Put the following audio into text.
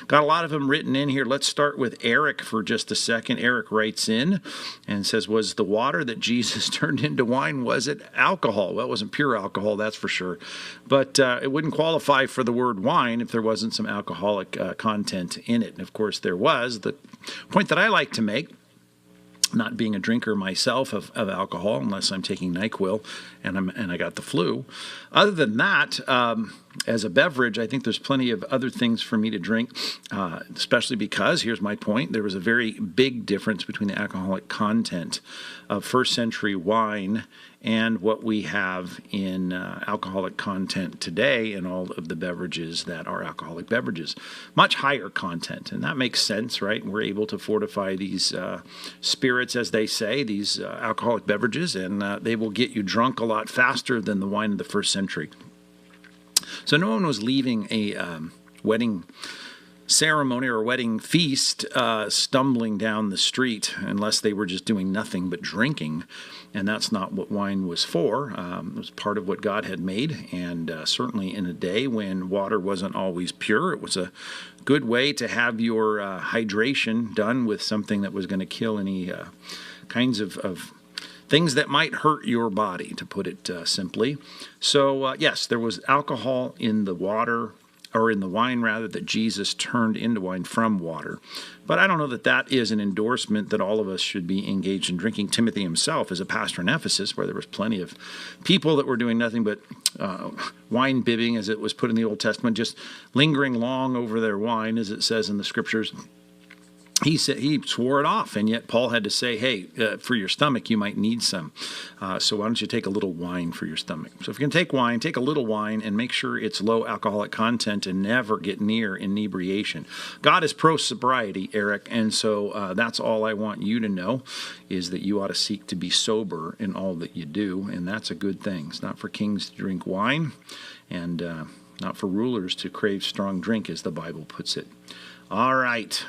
Got a lot of them written in here. Let's start with Eric for just a second. Eric writes in and says, was the water that Jesus turned into wine, was it alcohol? Well, it wasn't pure alcohol, that's for sure. But it wouldn't qualify for the word wine if there wasn't some alcoholic content in it. And of course there was. The point that I like to make, not being a drinker myself of alcohol, unless I'm taking NyQuil and I got the flu. Other than that, as a beverage, I think there's plenty of other things for me to drink, especially because, here's my point, there was a very big difference between the alcoholic content of first century wine and what we have in alcoholic content today in all of the beverages that are alcoholic beverages. Much higher content, and that makes sense, right? We're able to fortify these spirits, as they say, these alcoholic beverages, and they will get you drunk a lot faster than the wine of the first century. So no one was leaving a wedding ceremony or wedding feast stumbling down the street unless they were just doing nothing but drinking, and that's not what wine was for. It was part of what God had made, and certainly in a day when water wasn't always pure, it was a good way to have your hydration done with something that was going to kill any kinds of things that might hurt your body, to put it simply. So yes, there was alcohol in the water, or in the wine rather, that Jesus turned into wine from water. But I don't know that that is an endorsement that all of us should be engaged in drinking. Timothy himself, as a pastor in Ephesus, where there was plenty of people that were doing nothing but wine bibbing, as it was put in the Old Testament, just lingering long over their wine, as it says in the scriptures. He said he swore it off, and yet Paul had to say, hey, for your stomach, you might need some. So why don't you take a little wine for your stomach? So if you can take wine, take a little wine and make sure it's low alcoholic content and never get near inebriation. God is pro-sobriety, Eric, and so that's all I want you to know, is that you ought to seek to be sober in all that you do, and that's a good thing. It's not for kings to drink wine, and not for rulers to crave strong drink, as the Bible puts it. All right.